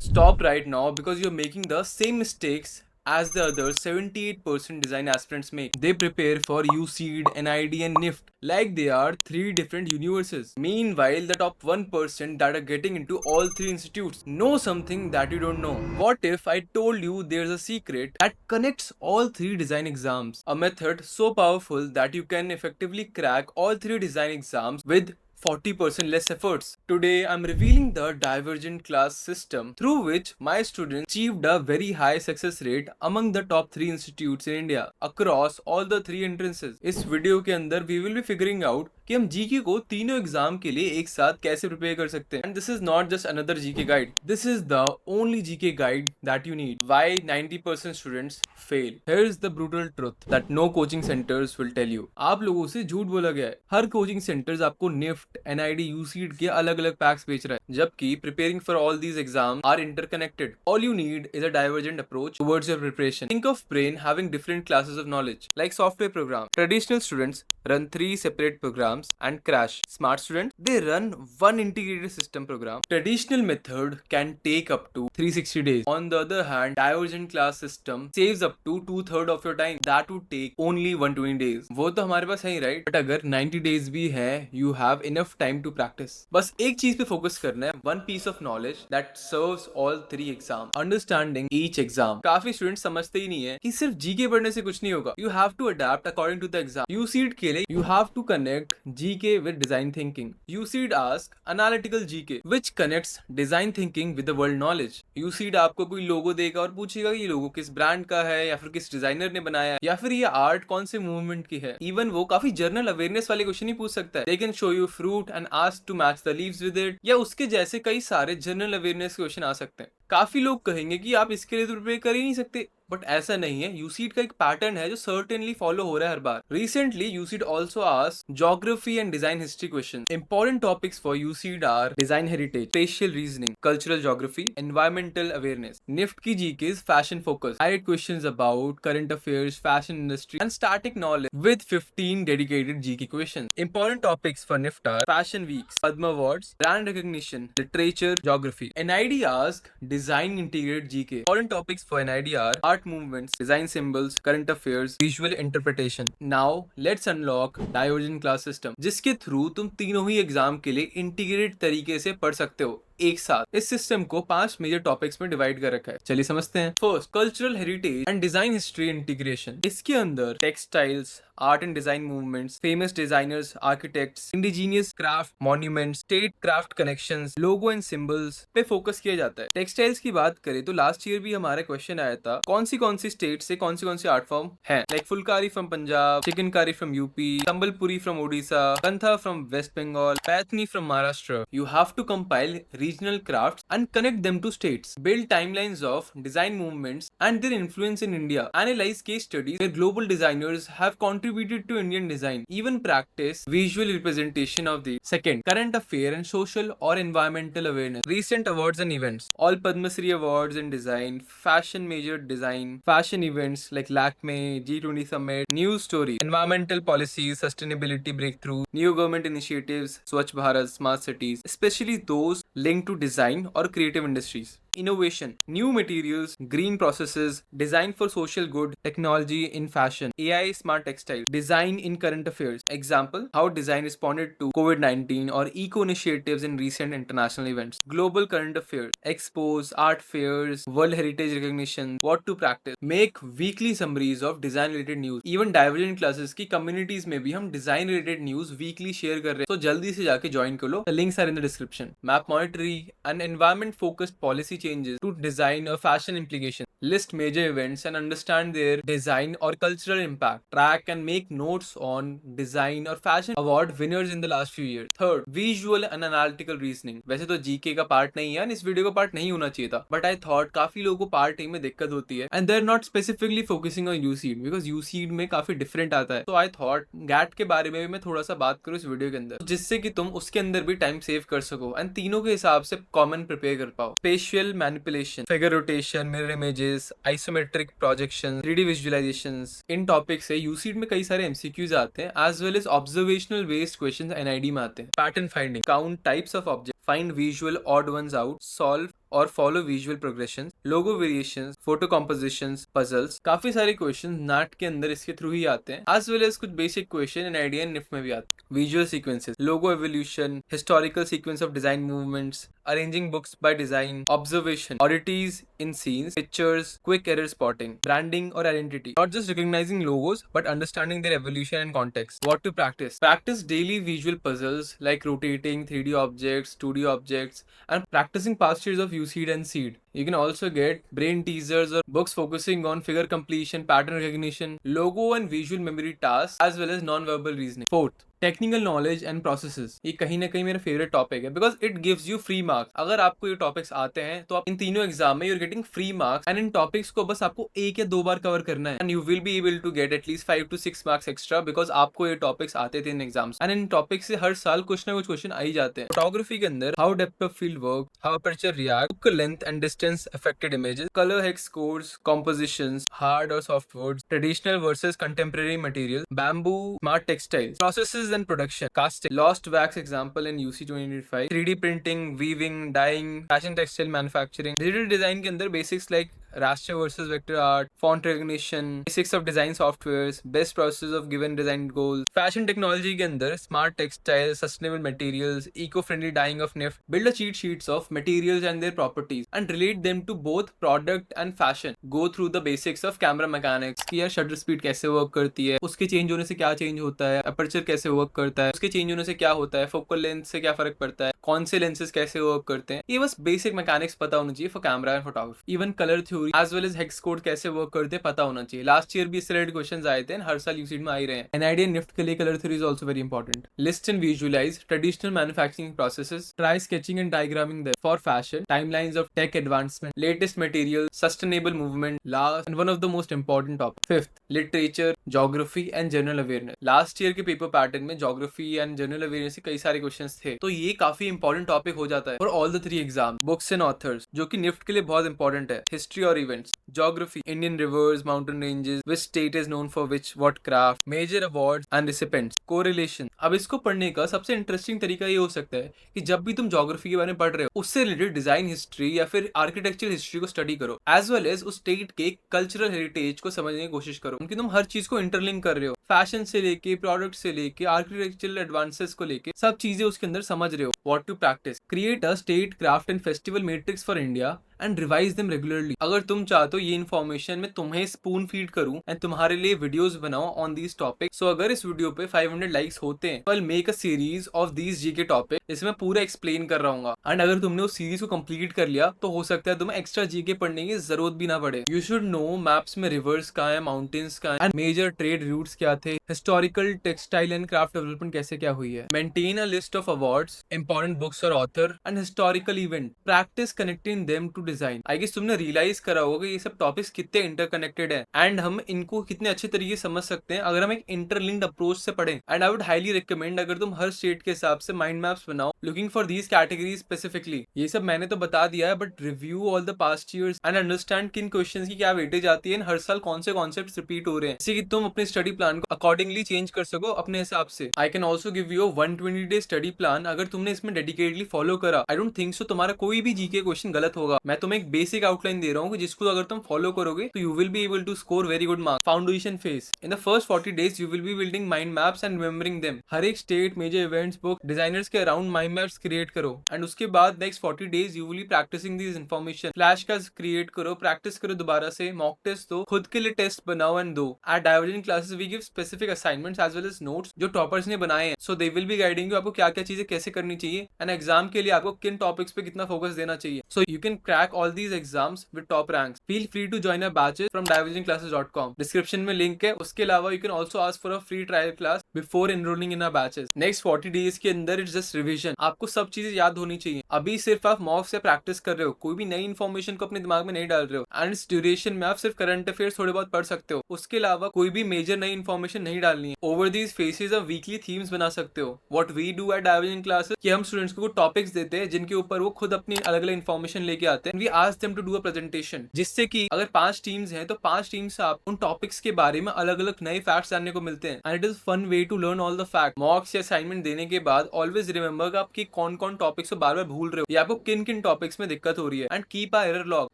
Stop right now because you're making the same mistakes as the other 78% design aspirants make. They prepare for USEED, NID, and NIFT like they are three different universes. Meanwhile, the top 1% that are getting into all three institutes know something that you don't know. What if I told you there's a secret that connects all three design exams? A method so powerful that you can effectively crack all three design exams with 40% less efforts. Today, I'm revealing the divergent class system through which my students achieved a very high success rate among the top 3 institutes in India across all the 3 entrances. इस video के अंदर we will be figuring out कि हम GK को तीनों exam के लिए एक साथ कैसे प्रिपेयर कर सकते हैं. And this is not just another GK guide. This is the only GK guide that you need. Why 90% students fail. Here is the brutal truth that no coaching centres will tell you. आप लोगों से झूठ बोला गया है. हर coaching centres आपको निफ्ट, एनआईडी, यूसीड के अलग अलग पैक्स बेच रहा है, जबकि preparing for all these exam are interconnected. All you need is a divergent approach towards your preparation. Think of brain having different classes of knowledge like software program. Traditional students run 3 separate programs and crash. Smart students, they run one integrated system program. Traditional method can take up to 360 days. On the other hand, divergent class system saves up to 2/3 of your time. That would take only 120 days. वो तो हमारे पास है ही, right? But अगर 90 days भी है, you have enough time to practice. बस एक चीज पे फोकस करना है. One piece of knowledge that serves all 3 exams. Understanding each exam. काफी स्टूडेंट्स समझते ही नहीं है कि सिर्फ जीके पढ़ने से कुछ नहीं होगा. You have to adapt according to the exam. UCEED के लिए you have to connect GK with design thinking. UCEED asks analytical GK which connects design thinking with the world knowledge. UCEED आपको कोई लोगो देगा और पूछेगा कि ये लोगो किस ब्रांड का है, या फिर किस डिजाइनर ने बनाया है, या फिर ये आर्ट कौन से मूवमेंट की है. इवन वो काफी जर्नल अवेयरनेस वाले क्वेश्चन ही पूछ सकता है. They can show you fruit and ask to match the leaves with it, या उसके जैसे कई सारे जनरल अवेयरनेस क्वेश्चन आ सकते हैं. काफी लोग कहेंगे कि आप इसके लिए तो प्रिपेयर कर ही नहीं सकते, बट ऐसा नहीं है. यूसीड का एक पैटर्न है जो सर्टेनली फॉलो हो रहा है हर बार. Recently UCEED also asked geography and design history question. Important topics for UCEED are design heritage, spatial reasoning, cultural geography, environmental awareness. NIFT की GK fashion focus, direct questions about current affairs, fashion industry and static knowledge with 15 dedicated GK questions. Important topics for NIFT are fashion weeks, Padma awards, brand recognition, literature, geography. NID asked design integrated GK. Important topics for NID are art movements, design symbols, current affairs, visual interpretation. Now let's unlock divergent class system, जिसके through तुम तीनों ही exam के लिए integrated तरीके से पढ़ सकते हो एक साथ. इस सिस्टम को 5 मेजर टॉपिक्स में डिवाइड कर रखा है. चलिए समझते हैं. First, cultural heritage and design history integration. इसके अंदर textiles, art and design movements, famous designers, architects, indigenous craft, monuments, state craft connections, logo and symbols पे फोकस किया जाता है. टेक्सटाइल्स की बात करें तो लास्ट ईयर भी हमारा क्वेश्चन आया था कौन सी स्टेट से कौन सी आर्ट फॉर्म है. Like Phulkari from Punjab, Chikankari from UP, Sambalpuri from Odisha, Kantha from West Bengal, Paithani from Maharashtra. You have to compile regional crafts and connect them to states, build timelines of design movements and their influence in India, analyze case studies where global designers have contributed to Indian design, even practice visual representation of the. Second, current affair and social or environmental awareness, recent awards and events, all Padma Shri awards in design, fashion major design, fashion events like Lakme, G20 Summit, news story, environmental policies, sustainability breakthrough, new government initiatives, Swachh Bharat, smart cities, especially those linked to design or creative industries. Innovation, new materials, green processes, design for social good, technology in fashion, AI smart textile, design in current affairs. Example, how design responded to COVID-19 or eco initiatives in recent international events. Global current affairs, expos, art fairs, world heritage recognition, what to practice. Make weekly summaries of design related news. Even divergent classes की communities में भी हम design related news weekly share कर रहे हैं, तो जल्दी से जाके join कर लो. The links are in the description. Map monetary and environment focused policy changes to design or fashion implications. List major events and understand their design or cultural impact. Track and make notes on design or fashion award winners in the last few years. Third, visual and analytical reasoning. वैसे तो GK का part नहीं है, इस video का part नहीं होना चाहिए था, बट आई थॉट काफी लोगों को पार्ट ए में दिक्कत होती है and they are not specifically focusing on UCEED because UCEED में काफी डिफरेंट आता है. तो आई थॉट गैट के बारे में भी मैं थोड़ा सा बात करूँ इस वीडियो के अंदर, जिससे कि तुम उसके अंदर भी टाइम सेव कर सको एंड तीनों के हिसाब से कॉमन प्रिपेयर कर पाओ. Spatial manipulation, figure rotation, mirror images, isometric projection, 3D visualisations. इन टॉपिक से यूसीड में कई सारे एमसीक्यूज आते हैं as well as observational based questions NID में आते हैं. Pattern finding, count types of object, find visual odd ones out, solve और follow visual progression, logo variations, photo compositions, puzzles, काफी सारे क्वेश्चन नाट के अंदर इसके थ्रू ही आते हैं, एज वेल एज कुछ basic question in idea and NIFT में भी आते हैं. Visual sequences, logo evolution, historical sequence of design movements, arranging books by design, observation, oddities in scenes, pictures, quick error spotting, branding or identity. Not just recognizing logos, but understanding their evolution and context. What to practice? Practice daily visual puzzles like rotating 3D objects, 2D objects, and practicing past years of USEED and SEED. You can also get brain teasers or books focusing on figure completion, pattern recognition, logo and visual memory tasks, as well as non-verbal reasoning. Fourth, technical knowledge and processes. ये कहीं ना कहीं मेरा favourite topic है because it gives you free marks. अगर आपको ये topics आते हैं तो आप इन तीनों एग्जाम में you're getting free marks and इन टॉपिक्स को बस आपको 1 या 2 बार कवर करना है and you will be able to get at least 5 to 6 marks extra because आपको ये टॉपिक्स आते थे इन एग्जाम्स एंड इन टॉपिक्स से हर साल कुछ ना कुछ क्वेश्चन आ ही जाते हैं. फोटोग्राफी के अंदर how depth of field work, how aperture react, book length and distance affected images, colour hex codes, compositions, hard और soft words, traditional versus contemporary material, bamboo, smart textiles, processes and production, lost wax example in UC 2025, 3D printing, weaving, dyeing, fashion textile manufacturing, digital design के अंदर basics like raster versus vector art, font recognition, basics of design softwares, best processes of given design goals, fashion technology के अंदर smart textiles, sustainable materials, eco-friendly dyeing of NIFT, build a cheat sheets of materials and their properties and relate them to both product and fashion, go through the basics of camera mechanics कि यार shutter speed कैसे work करती है, उसके change होने से क्या change होता है, aperture कैसे work करता है, उसके change होने से क्या होता है, focal length से क्या फर्क पड़ता है, कौन से lenses कैसे work करते हैं, ये बस basic mechanics पता होना चाहिए for camera and photography. Even color theory as well as hex code कैसे वर्क करते हैं पता होना चाहिए. लास्ट ईयर भी इससे रिलेटेड क्वेश्चंस आए थे हर साल यूसीड में आ ही रहे हैं. एनआईडी एंड निफ्ट के लिए colour theory is also very important. List and visualise traditional manufacturing processes, try sketching and diagramming them for fashion, timelines of tech advancement, latest material, sustainable movement, last and one of the most important topic. Fifth, literature, geography and general awareness. Last year के paper pattern में geography and general awareness के कई सारे questions थे तो ये काफी important topic हो जाता है for all the 3 exam. Books and authors जो कि निफ्ट के लिए बहुत इंपॉर्टेंट है. हिस्ट्री और events, geography, Indian rivers, mountain ranges, which state is known for which what craft, major awards and recipients, correlation. अब इसको पढ़ने का सबसे इंटरेस्टिंग तरीका ये हो सकता है कि जब भी तुम ज्योग्राफी के बारे में पढ़ रहे हो उससे रिलेटेड डिजाइन हिस्ट्री या फिर आर्किटेक्चरल हिस्ट्री को स्टडी करो एज वेल एज उस स्टेट के कल्चरल हेरिटेज को समझने की कोशिश करो क्योंकि तुम हर चीज को इंटरलिंक कर रहे हो. फैशन से लेके प्रोडक्ट से लेके आर्किटेक्चरल एडवांसेस को लेके सब चीजें उसके अंदर समझ रहे हो. What to practise, create a state craft and festival matrix for India and revise them regularly. अगर तुम चाहते हो ये इन्फॉर्मेशन मैं तुम्हें स्पून फीड करूं एंड तुम्हारे लिए वीडियोस बनाऊं ऑन दीज टॉपिक. सो अगर इस वीडियो पे 500 लाइक्स होते हैं तो I make a series of these GK topic इसमें पूरा एक्सप्लेन कर रहा हूँ एंड अगर तुमने उस सीरीज को कंप्लीट कर लिया तो हो सकता है तुम्हें एक्स्ट्रा जीके पढ़ने की जरूरत भी ना पड़े. यू शुड नो मैप्स में रिवर्स कहाँ है, माउंटेन्स कहाँ है एंड मेजर ट्रेड रूट्स क्या थे, historical textile and craft development कैसे क्या हुई है. Maintain a list of awards, important books और author and historical event. Practise connecting them to design. I guess तुमने रियलाइज करा होगा कि ये सब टॉपिक्स कितने इंटरकनेक्टेड है एंड हम इनको कितने अच्छे तरीके से समझ सकते हैं अगर हम एक इंटरलिंक्ड अप्रोच से पढ़ें. And I would highly recommend अगर तुम हर स्टेट के हिसाब से माइंड मैप्स बनाओ looking for these categories specifically. ये सब मैंने तो बता दिया है but review all the past years and understand किन क्वेश्चंस की क्या वेटेज आती है, हर साल कौन से कॉन्सेप्ट्स रिपीट हो रहे हैं जिससे कि तुम अपने स्टडी प्लान को अकॉर्डिंगली चेंज कर सको अपने हिसाब से. I can also give you 120 day study plan. अगर तुमने इसमें डेडिकेटली फॉलो करा आई डोंट थिंक सो तुम्हारा कोई भी जीके क्वेश्चन गलत होगा. मैं तुम्हें एक बेसिक आउटलाइन दे रहा हूँ जिसको अगर तुम फॉलो करोगे तो you will be able to score very good marks. Foundation phase. In the first 40 days you will be building mind maps and remembering them. हर एक state, major events, book, designers के अराउंड माइंड मैप्स क्रिएट करो and उसके बाद next 40 days you will be practising this information. Flash cards create करो, practise करो दोबारा से, मॉक टेस्ट दो, खुद के लिए टेस्ट बनाओ एंड दो. At Divergent classes we give specific assignments as well as notes जो टॉपर्स ने बनाए हैं. So they will be guiding you आपको क्या क्या चीजें कैसे करनी चाहिए एंड एग्जाम के लिए आपको किन टॉपिक्स पे कितना फोकस देना चाहिए. So you can crack all these exams with top ranks. Feel free to join our batches from divergentclasses.com. Description में लिंक है. उसके अलावा you can also ask for a free trial class before enrolling in our batches. Next 40 days के अंदर it's just revision. आपको सब चीजें याद होनी चाहिए. अभी सिर्फ आप मॉक से प्रैक्टिस कर रहे हो, कोई भी नई इन्फॉर्मेशन को अपने दिमाग में नहीं डाल रहे हो एंड इस ड्यूरेशन में आप सिर्फ करंट अफेयर्स थोड़े बहुत पढ़ सकते हो. उसके अलावा कोई भी मेजर नई इन्फॉर्मेशन इन्फॉर्मेशन नहीं डालनी है। ओवर दीज फेसेस आप वीकली थीम्स बना सकते हो। What we do at Divergent Classes कि हम स्टूडेंट्स को टॉपिक्स देते हैं जिनके ऊपर वो खुद अपनी अलग अलग इन्फॉर्मेशन लेके आते हैं। We ask them to do a presentation, जिससे कि अगर 5 टीम्स हैं तो 5 टीम्स से आप उन टॉपिक्स के बारे में अलग अलग नए फैक्ट्स जानने को मिलते हैं। And it is fun way to learn all the fact. Mocks या असाइनमेंट देने के बाद ऑलवेज रिमेंबर आपकी कौन कौन टॉपिक्स को बार बार भूल रहे हो या आपको किन किन टॉपिक्स में दिक्कत हो रही है। And keep a error log.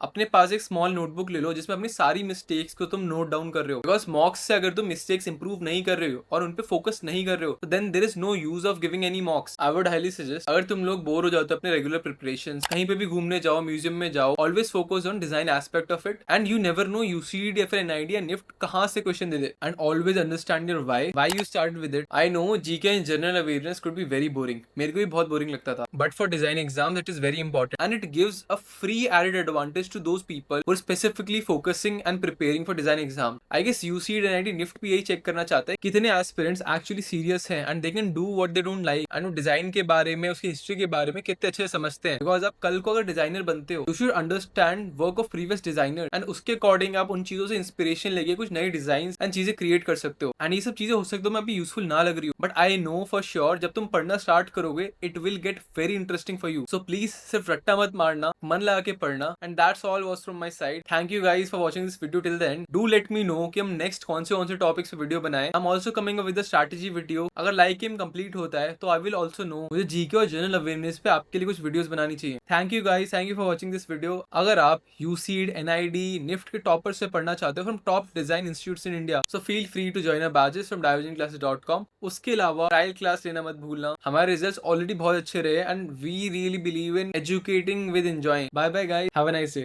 अपने पास एक स्मॉल नोटबुक ले लो जिसमें अपनी सारी मिस्टेक्स को तुम नोट डाउन कर रहे हो। बिकॉज मॉक्स से अगर तुम मिस्टेक्स इंप्रूव नहीं कर रहे हो और उन पे फोकस नहीं कर रहे हो तो then there is no use of giving any mocks. I would highly suggest, अगर तुम लोग बोर हो जाते हो अपने रेगुलर प्रिपरेशन, कहीं पे भी घूमने जाओ, म्यूजियम में जाओ, always focus on design aspect of it and you never know UCEED या फिर एनआईडी या निफ्ट कहां से क्वेश्चन दे दे। And always understand your why you start with it. I know GK and general awareness could be very boring, मेरे को भी बहुत बोरिंग लगता था, but for design exam it is very important and it gives a free added advantage to those people who are specifically focusing and preparing for design exam. I guess UCEED NID NIFT भी यही check करना चाहते हैं कितने aspirants actually serious हैं and they can do what they don't like and वो design के बारे में, उसकी हिस्ट्री के बारे में कितने अच्छे समझते हैं। बिकॉज आप कल को अगर डिजाइनर बनते हो, you should understand work of previous designer and उसके अकॉर्डिंग आप उन चीजों से इंस्पिरेशन लेके कुछ नए डिजाइन एंड चीजें क्रिएट कर सकते हो। एंड ये सब चीजें हो सकते हो मैं अभी यूजफुल ना लग रही हूँ, but I know for sure जब तुम पढ़ना स्टार्ट करोगे it will get very interesting for you. So please सिर्फ रट्टा मत मारना, मन लगा के पढ़ना। And that's all was from my side. Thank you guys for watching this video till the end. Do let me know कि हम नेक्स्ट कौन से टॉपिक्स पे वीडियो बनाए। I am also coming up with a strategy video. अगर like game complete होता है तो आई विल आल्सो नो मुझे जीके और जनरल अवेयरनेस पे आपके लिए कुछ वीडियोस बनानी चाहिए। Thank you guys, thank you for watching this video. अगर आप यूसीड, एनआईडी, निफ्ट के टॉपर से पढ़ना चाहते हो from top design institutes in India, so feel free to join our batches from divergentclasses.com। उसके अलावा ट्रायल क्लास लेना मत भूलना। हमारे रिजल्ट्स ऑलरेडी बहुत अच्छे रहे and we really believe in educating with enjoying. Bye bye guys, have a nice day.